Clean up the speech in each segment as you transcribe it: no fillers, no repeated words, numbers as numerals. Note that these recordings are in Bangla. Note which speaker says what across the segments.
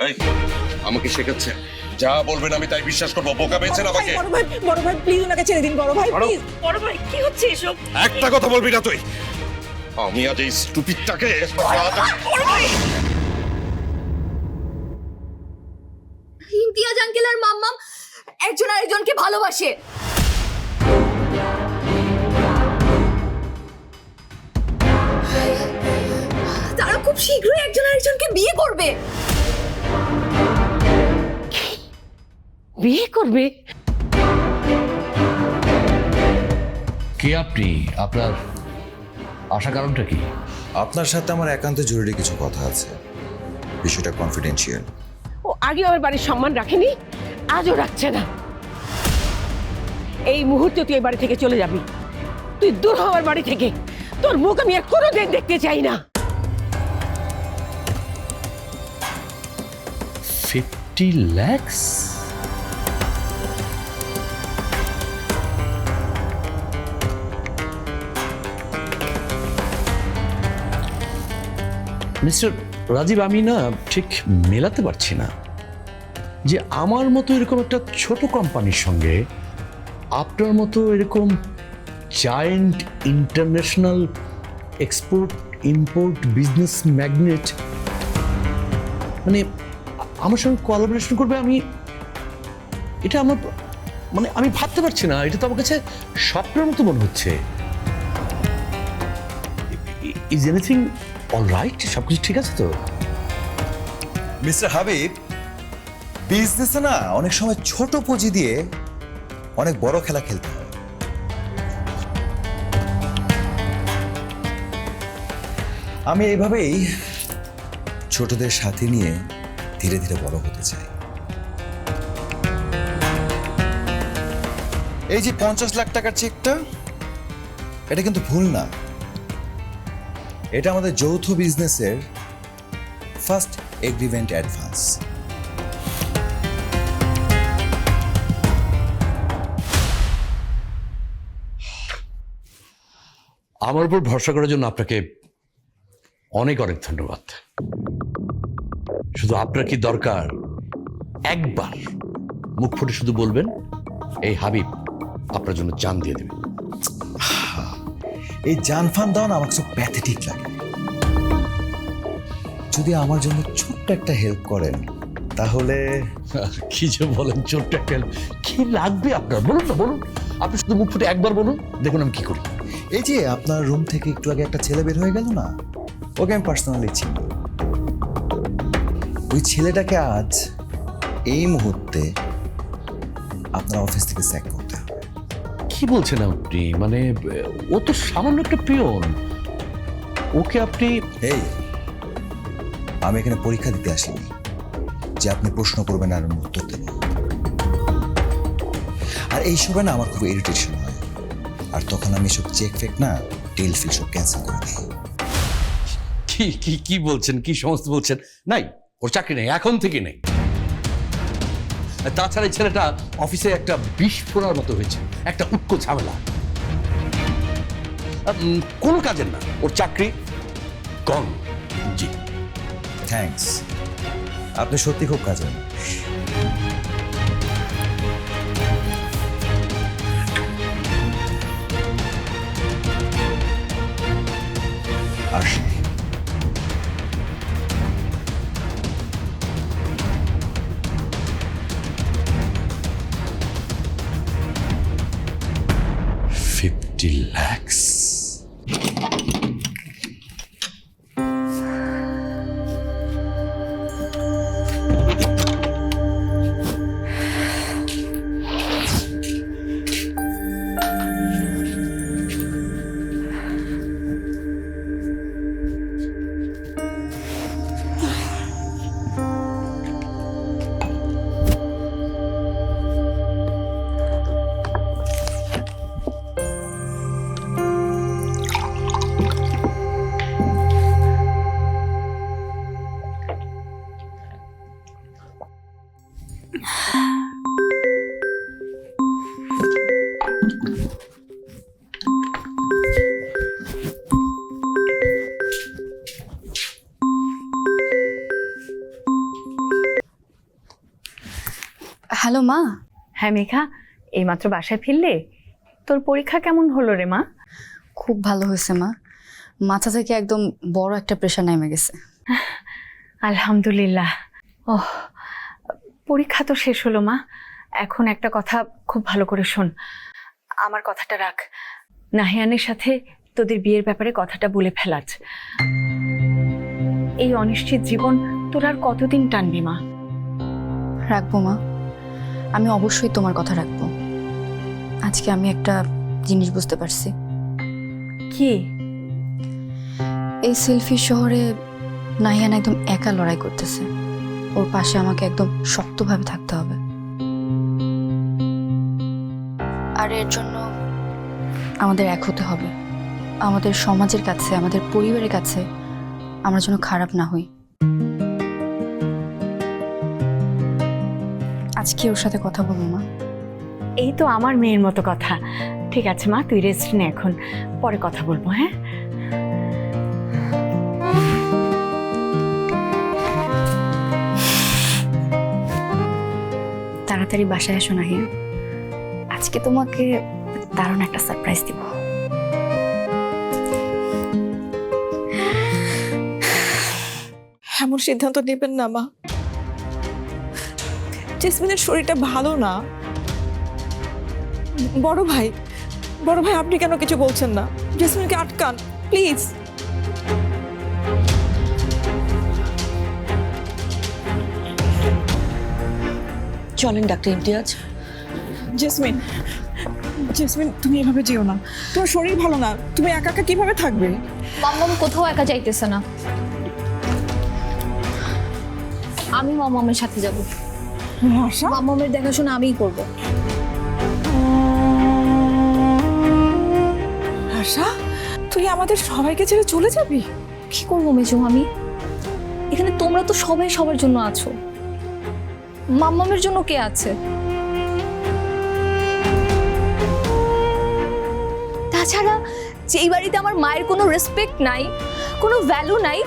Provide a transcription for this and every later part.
Speaker 1: এই আমাকে শেখাচ্ছে যা বলবেন আমি তাই বিশ্বাস করবো। বোকা পেয়েছেন আমাকে।
Speaker 2: বড় ভাই প্লিজ ওনাকে ছেড়ে দিন। বড় ভাই প্লিজ।
Speaker 3: বড় ভাই কি হচ্ছে এসব?
Speaker 1: একটা কথা বলবি না তুই। আমি আজ এই স্টুপিডটাকে
Speaker 3: বড় ভাই
Speaker 4: ইমতিয়াজ আঙ্কেল আর মাম্মাম একজন আরেকজনকে ভালোবাসে। তারা খুব শীঘ্রই একজন আরেকজনকে বিয়ে করবে।
Speaker 3: বিয়ে করবে?
Speaker 5: কে আপনি? আপনার আশা কারণটা কি?
Speaker 6: আপনার সাথে আমার একান্ত জরুরি কিছু কথা আছে, বিষয়টা কনফিডেন্সিয়াল।
Speaker 3: ও আগে আমার বাড়ির সম্মান রাখেনি, আজও রাখছে না। এই মুহূর্তে তুই এই বাড়ি থেকে চলে যাবি। তুই দূর হ আমার বাড়ি থেকে। তোর মুখ আমি আর কোনোদিন দেখতে চাই না।
Speaker 5: 50 lakhs? মিস্টার রাজীব, আমি না ঠিক মেলাতে পারছি না যে আমার মতো এরকম একটা ছোট কোম্পানির সঙ্গে আপনার মতো এরকম giant international export import business magnate মানে আমার সঙ্গে কোলাবোরেশন করবে। এটা আমার মানে আমি ভাবতে পারছি না। এটা তো আমার কাছে স্বপ্নের মতো মনে হচ্ছে। Is anything all right? সবকিছু ঠিক আছে তো?
Speaker 6: মিস্টার হাবিব, বিজনেসে না অনেক সময় ছোট পুঁজি দিয়ে অনেক বড় খেলা খেলতে হয়। আমি এইভাবেই ছোটদের সাথে নিয়ে ধীরে ধীরে বড় হতে চাই। এই যে 50 লাখ টাকার চেকটা, এটা কিন্তু ভুল না। এটা আমাদের যৌথ বিজনেসের ফার্স্ট এগ্রিমেন্ট অ্যাডভান্স।
Speaker 5: আমার উপর ভরসা করার জন্য আপনাকে অনেক অনেক ধন্যবাদ। শুধু আপনার কি দরকার, একবার মুখ ফুটে শুধু বলবেন, এই হাবিব আপনার জন্য জান দিয়ে দেবে।
Speaker 6: এই জানফান দাও না, আমার কাছে প্যাথেটিক লাগে। যদি আমার জন্য ছোট্ট একটা হেল্প করেন তাহলে।
Speaker 5: কি যে বলেন, ছোট্ট একটা help। কি লাগবে আপনার বলুন না, বলুন। আপনি শুধু মুখ ফুটে একবার বলুন, দেখুন আমি কি করি।
Speaker 6: এই যে আপনার রুম থেকে একটু আগে একটা ছেলে বের হয়ে গেল না, ওকে আমি পার্সোনালি চিনি। ওই ছেলেটাকে আজ এই মুহূর্তে আপনার অফিস থেকে স্যাক করতে হবে।
Speaker 5: কি বলছেন আপনি? মানে ও তো সামান্য একটা পিয়ন, ওকে আপনি।
Speaker 6: এই, আমি এখানে পরীক্ষা দিতে আসিনি যে আপনি প্রশ্ন করবেন আর আমি উত্তর দেব। আর এইসবে না আমার খুব ইরিটেশন হয়, আর তখন আমি সব চেক ফেক না ডিল ফিল সব ক্যান্সেল করে দিই।
Speaker 5: কি কি কি বলছেন? কি সমস্ত বলছেন? নাই, ওর চাকরি নেই, এখন থেকে নেই। তাছাড়া এই ছেলেটা অফিসে একটা বিষ ফোড়ার মতো হয়েছে, একটা উটকো ঝামেলা। কোনো কাজের না, ওর চাকরি গন। জি
Speaker 6: থ্যাঙ্কস, আপনি সত্যি খুব কাজের। আসি।
Speaker 5: $50 lakhs?
Speaker 4: হ্যালো মা।
Speaker 7: হ্যাঁ মেঘা, এইমাত্র বাসায় ফিরলে? তোর পরীক্ষা কেমন হলো রে মা?
Speaker 4: খুব ভালো হয়েছে মা, মাথা থেকে একদম বড় একটা প্রেশার নেমে গেছে।
Speaker 7: আলহামদুলিল্লাহ। ওহ, পরীক্ষা তো শেষ হলো মা। এখন একটা কথা খুব ভালো করে শোন, আমার কথাটা রাখ। নাহিয়ানের সাথে তোদের বিয়ের ব্যাপারে কথাটা বলে ফেলাচ। এই অনিশ্চিত জীবন তোর আর কতদিন টানবি মা?
Speaker 4: রাখবো মা, আমি অবশ্যই তোমার কথা রাখবো। আজকে আমি একটা জিনিস বুঝতে পারছি।
Speaker 7: কি?
Speaker 4: এই সেলফি শহরে নাহিয়ান একদম একা লড়াই করতেছে। ওর পাশে আমাকে একদম শক্তভাবে থাকতে হবে, আর এর জন্য আমাদের এক হতে হবে। আমাদের সমাজের কাছে, আমাদের পরিবারের কাছে আমরা যেন খারাপ না হই। আজকে ওর সাথে কথা বলবো মা।
Speaker 7: এই তো আমার মেয়ের মতো কথা। ঠিক আছে মা, তুই রেস্ট নে, এখন পরে কথা বলবো। হ্যাঁ,
Speaker 4: তাড়াতাড়ি বাসায় এসো নাহিয়া, আজকে তোমাকে দারুণ একটা সারপ্রাইজ দিব।
Speaker 2: এমন সিদ্ধান্ত নেবেন না মা। জেসমিনের শরীরটা ভালো না। বড় ভাই, আপনি কেন কিছু বলছেন না? জেসমিনকে আটকান প্লিজ।
Speaker 3: চলেন ডাক্তার ইমতিয়াজ।
Speaker 2: জেসমিন, তুমি এভাবে যেও না। তোমার শরীর ভালো না, তুমি একা একা কিভাবে থাকবে?
Speaker 8: মাম্মাম কোথাও একা যাইতেছে না, আমি মাম্মামের সাথে যাব।
Speaker 2: আশা,
Speaker 8: মাম্মামের দেখাশোনা আমিই করব।
Speaker 2: আশা, তুই আমাদের সবাইকে ছেড়ে চলে যাবি?
Speaker 8: কি করবো মেজো আমি? এখানে তোমরা তো সবাই সবার জন্য আছো, মাম্মামের জন্য কে আছে? তাছাড়া যেই বাড়িতে আমার মায়ের কোনো রেসপেক্ট নাই, কোনো ভ্যালু নাই,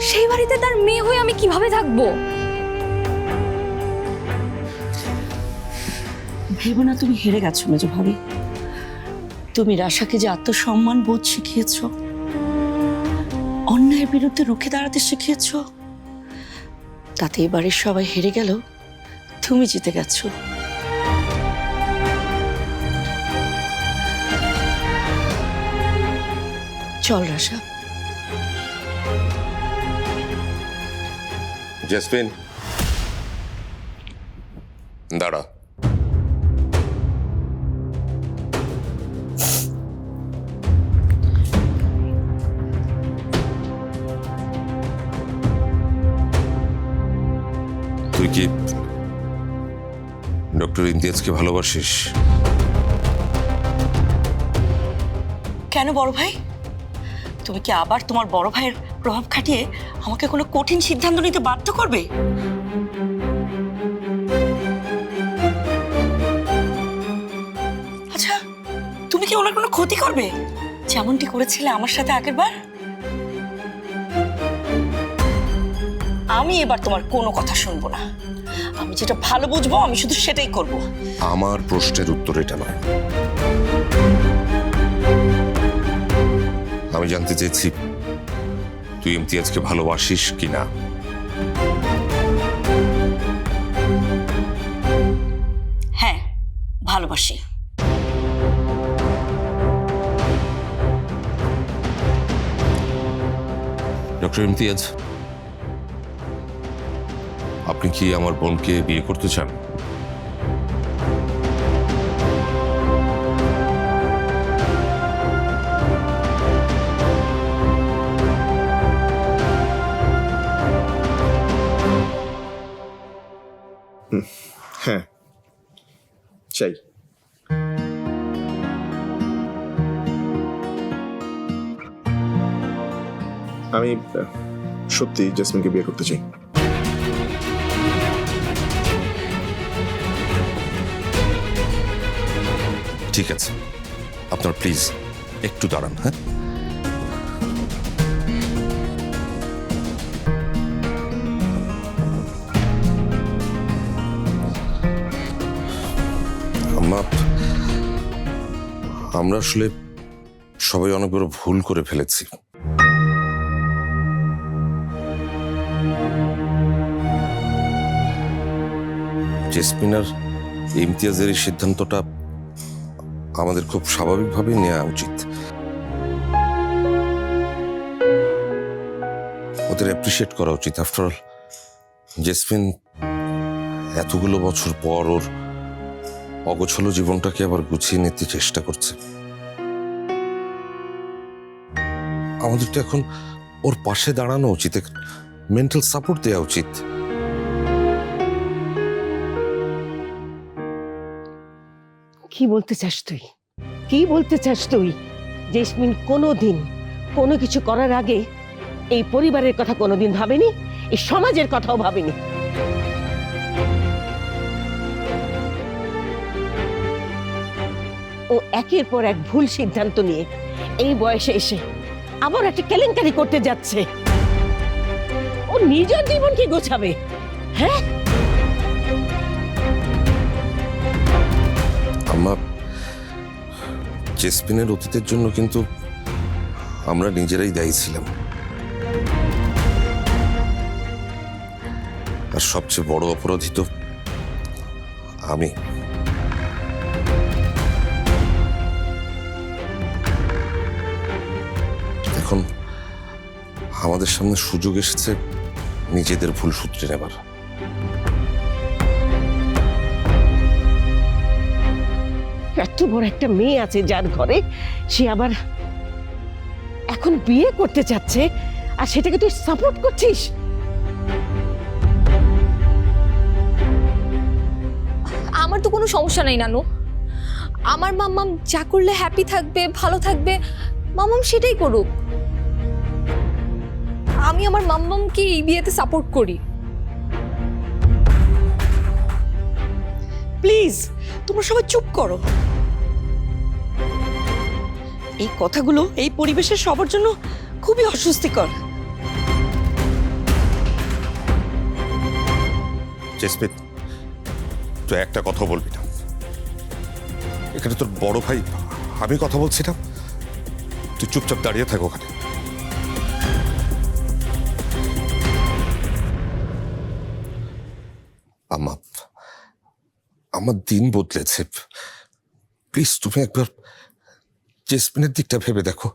Speaker 8: সেই বাড়িতে তার মেয়ে হয়ে আমি কিভাবে থাকবো?
Speaker 3: ভেবো না তুমি হেরে গেছো মেজো ভাবি। তুমি রাশাকে যে আত্মসম্মান বোধ শিখিয়েছ, অন্যায়ের বিরুদ্ধে রুখে দাঁড়াতে শিখিয়েছ, তাতে এবারের সবাই হেরে গেল, তুমি জিতে গেছো। চল রাশা।
Speaker 1: জেসমিন দাঁড়া। তুই কি ডক্টর ইমতিয়াজকে ভালোবাসিস?
Speaker 3: কেন বড় ভাই? তুমি কি আবার তোমার বড় ভাইয়ের প্রভাব খাটিয়ে আমাকে কোনো কঠিন সিদ্ধান্ত নিতে বাধ্য করবে? আচ্ছা, তুমি কি ওনার কোনো ক্ষতি করবে, যেমনটি করেছিলে আমার সাথে আগেরবার? আমি এবার তোমার কোনো কথা শুনবো না। আমি যেটা ভালো বুঝবো আমি শুধু সেটাই করব।
Speaker 1: আমার প্রশ্নের উত্তর এটা নয়। আমি জানতে চেয়েছি তুই ইমতিয়াজকে ভালোবাসিস কিনা।
Speaker 3: হ্যাঁ, ভালোবাসি।
Speaker 1: ডক্টর ইমতিয়াজ, আপনি কি আমার বোনকে বিয়ে করতে চান?
Speaker 9: হ্যাঁ, চাই। আমি সত্যি জেসমিনকে বিয়ে করতে চাই।
Speaker 1: ঠিক আছে, আপনার প্লিজ একটু দাঁড়ান। হ্যাঁ, আমরা আসলে সবাই অনেক বড় ভুল করে ফেলেছি। জেসমিন আর ইমতিয়াজের এই সিদ্ধান্তটা আমাদের খুব স্বাভাবিকভাবেই নেওয়া উচিত। ওদের অ্যাপ্রিসিয়েট করা উচিত। আফটার অল জেসমিন এতগুলো বছর পর ওর অগোছলো জীবনটাকে আবার গুছিয়ে নিতে চেষ্টা করছে। আমাদের তো এখন ওর পাশে দাঁড়ানো উচিত, মেন্টাল সাপোর্ট দেওয়া উচিত।
Speaker 10: কি বলতে চাস তুই? কি বলতে চাস তুই? জেসমিন কোনোদিন কোনো কিছু করার আগে এই পরিবারের কথা কোনোদিন ভাবেনি, এই সমাজের কথাও ভাবেনি। ও একের পর এক ভুল সিদ্ধান্ত নিয়ে এই বয়সে এসে আবার একটা কেলেঙ্কারি করতে যাচ্ছে। ও নিজের জীবন কি গোছাবে? হ্যাঁ,
Speaker 1: আমরা জেসমিনের অতীতের জন্য কিন্তু আমরা নিজেরাই দায়ী ছিলাম। আর সবচেয়ে বড় অপরাধী তো আমি। এখন আমাদের সামনে সুযোগ এসেছে নিজেদের ভুল শুধরে নেবার।
Speaker 10: এত বড় একটা মেয়ে আছে যার ঘরে, সে আবার এখন বিয়ে করতে চাচ্ছে, আর সেটাকে তুই সাপোর্ট করছিস?
Speaker 8: আমার তো কোনো সমস্যা নাই নানু। আমার মাম্মাম যা করলে হ্যাপি থাকবে, ভালো থাকবে, মাম্মাম সেটাই করুক। আমি আমার মাম্মামকে এই বিয়েতে সাপোর্ট করি।
Speaker 3: প্লিজ তোমরা সবাই চুপ করো। এই কথাগুলো এই পরিবেশের সবার জন্য খুবই অস্বস্তিকর।
Speaker 1: জেসমিন, তুই একটা কথা বলবি না। এখানে তোর বড় ভাই, আমি কথা বলছি না। তুই চুপচাপ দাঁড়িয়ে থাক ওখানে। আমার দিন বদলেছে। প্লিজ তুমি একবার জেসমিনের দিকটা ভেবে দেখো।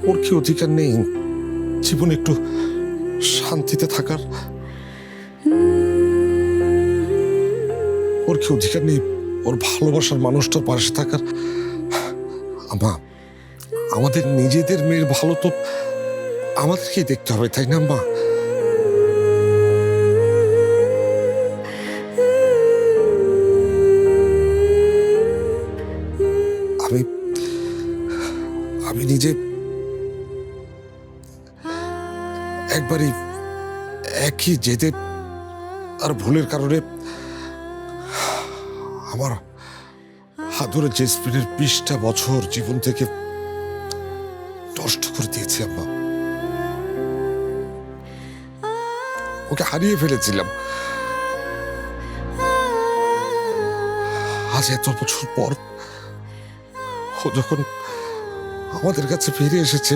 Speaker 1: ওর কি অধিকার নেই জীবনে একটু শান্তিতে থাকার? ওর কি অধিকার নেই ওর ভালোবাসার মানুষটার পাশে থাকার? আমাদের নিজেদের মেয়ের ভালো তো আমাদেরকেই দেখতে হবে, তাই না মা? আমি নিজে একবারই একই জেদে আর ভুলের কারণে আমার হাতুড়ে জেসমিনের 20টা বছর জীবন থেকে নষ্ট করে দিয়েছি আম্মা। ওকে হারিয়ে ফেলেছিলাম। আজ এত বছর পর ও যখন আমাদের কাছে ফিরে এসেছে,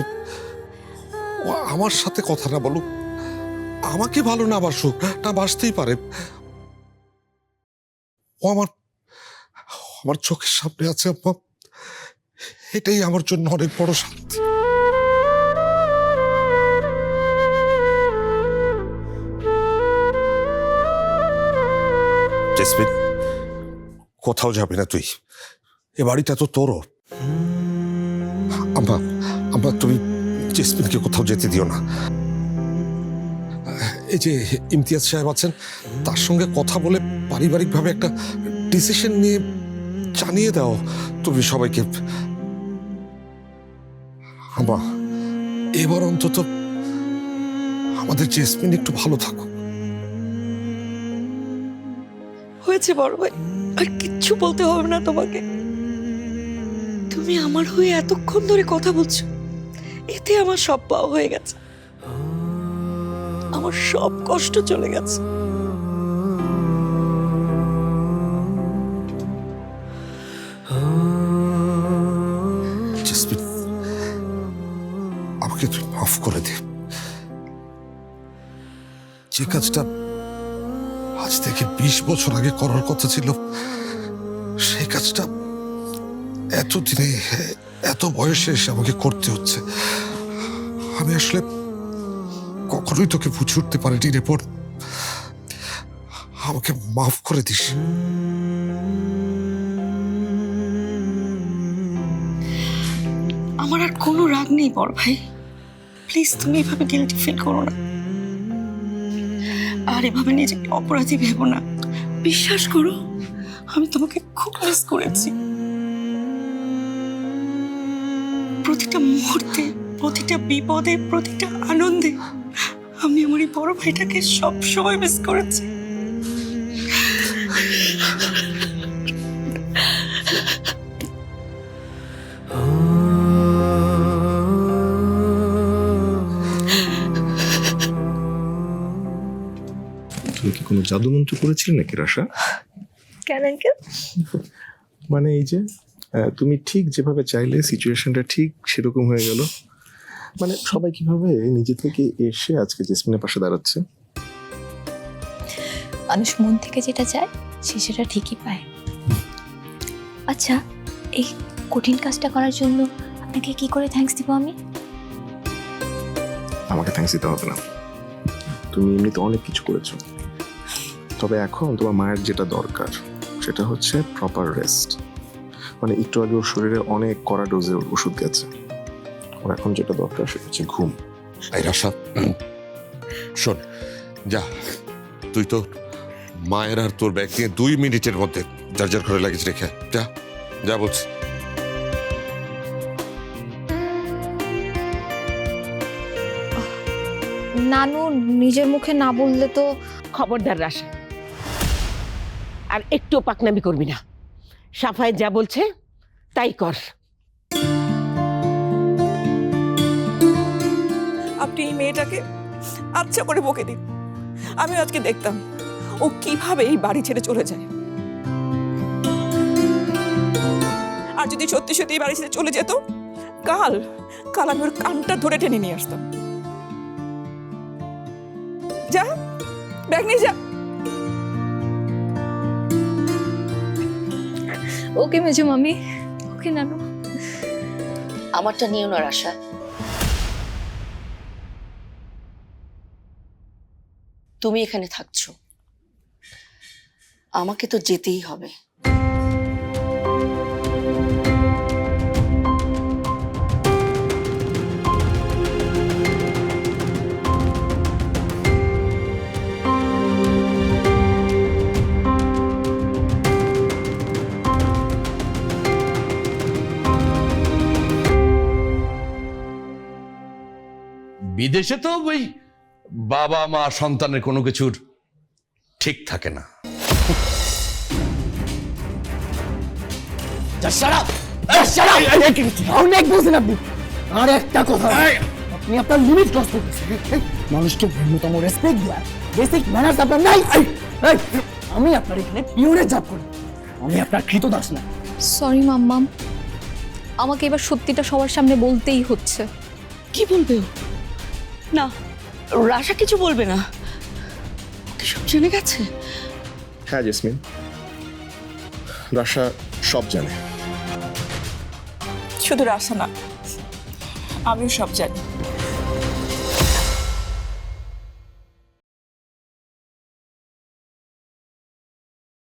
Speaker 1: ও আমার সাথে কথা না বলুক, আমাকে ভালো না বাসুক, না বাসতেই পারে, ও আমার চোখের সামনে আছে আম্মা। এটাই আমার জন্য অনেক বড় শান্তি। জেসমিন, কোথাও যাবে না তুই। এ বাড়িটা তো তোরও। আম্মা তুমি জেসমিনকে কোথাও যেতে দিও না। এই যে ইমতিয়াজ সাহেব আছেন, তার সঙ্গে কথা বলে পারিবারিকভাবে একটা ডিসিশন নিয়ে জানিয়ে দাও তুমি সবাইকে। আম্মা, এবার অন্তত আমাদের জেসমিন একটু ভালো থাকুক।
Speaker 3: হয়েছে বড় ভাই, আর কিচ্ছু বলতে হবে না তোমাকে। তুমি আমার হয়ে এতক্ষণ ধরে কথা বলছো, এতে আমার সব পাওয়া হয়ে গেছে। আমার সব কষ্ট চলে গেছে।
Speaker 1: মাফ করে দে। যে কাজটা আজ থেকে 20 বছর আগে করার কথা ছিল, সেই কাজটা এতদিনে এত বয়সে এসে আমাকে করতে হচ্ছে। আমি আসলে কখনোই তোকে বুঝে উঠতে পারিনি রে বোন। আমাকে মাফ করে দিস।
Speaker 3: আমার আর কোনো রাগ নেই বড় ভাই, প্লিজ তুমি এভাবে গিল্টি ফিল করো না, আর এভাবে নিজেকে অপরাধী ভেবো না। বিশ্বাস করো, আমি তোমাকে খুব মিস করেছি। প্রতিটা মুহূর্তে, প্রতিটা বিপদে, প্রতিটা আনন্দে আমি আমার এই বড় ভাইটাকে সবসময় মিস করেছি।
Speaker 9: তুমি কি কোনো জাদুমন্ত্র করেছিলে নাকি রাশা?
Speaker 3: কেন আঙ্কেল?
Speaker 9: মানে এই যে তুমি ঠিক যেভাবে চাইলে সিচুয়েশনটা ঠিক সেরকম হয়ে গেল। মানে সবাই কিভাবে নিজে থেকে এসে আজকে জেসমিনের পাশে দাঁড়াচ্ছে।
Speaker 8: মানুষ মন থেকে যেটা চায় সে সেটা ঠিকই পায়। আচ্ছা, এই কঠিন কাজটা করার জন্য আপনাকে কি করে থ্যাঙ্কস দিব আমি?
Speaker 9: আমাকে থ্যাঙ্কস দিতে হবে না, তুমি এমনিতে অনেক কিছু করেছো। তবে এখন তোমার মায়ের যেটা দরকার সেটা হচ্ছে প্রপার রেস্ট। মানে একটু আগে ওর শরীরে অনেক কড়া ডোজের ওষুধ গেছে, ওর এখন যেটা দরকার সেটা হচ্ছে ঘুম।
Speaker 1: এই রাশা, শোন, যা তুই তো মায়ের আর তোর ব্যাগ নিয়ে 2 মিনিটের মধ্যে যার যার ঘরে লাগিয়ে রেখে যা, যা বলছি।
Speaker 8: নানু নিজের মুখে না বললে তো।
Speaker 10: খবরদার রাশা, আর একটু পাকনামি করবি না। সাফায় যা বলছে তাই কর।
Speaker 2: আপনি এই মেয়েটাকে আচ্ছা করে বকে দিন। আমি আজকে দেখতাম ও কিভাবে এই বাড়ি ছেড়ে চলে যায়। আর যদি সত্যি সত্যি এই বাড়ি ছেড়ে চলে যেত, কাল কাল আমি ওর কানটা ধরে টেনে নিয়ে আসতাম। যা, ব্যাগ নিয়ে যা।
Speaker 8: ওকে মেজো মামি, ওকে নানু।
Speaker 3: আমারটা নিও না রাশা। তুমি এখানে থাকছো, আমাকে তো যেতেই হবে।
Speaker 5: বিদেশে তো ওই বাবা মা সন্তানের কোনো কিছুর ঠিক থাকে না।
Speaker 11: অনেক বলছেন আপনি। আর একটা কথা, আপনি আপনার লিমিট ক্রস করতেছেন। মানুষকে ন্যূনতম রেসপেক্ট দেওয়ার বেসিক ম্যানার্স আপনার নাই। আমি আপনার এখানে পিওনের জব করি, আমি আপনার কৃতদাস না।
Speaker 8: সরি মাম্মাম, আমাকে এবার সত্যিটা সবার সামনে বলতেই হচ্ছে।
Speaker 3: কি বলবে ও? না, রাশা কিছু বলবে না, ওকে সব জেনে গেছে।
Speaker 9: হ্যাঁ জেসমিন, রাশা সব জানে।
Speaker 2: শুধু রাশা না, আমিও সব জানি।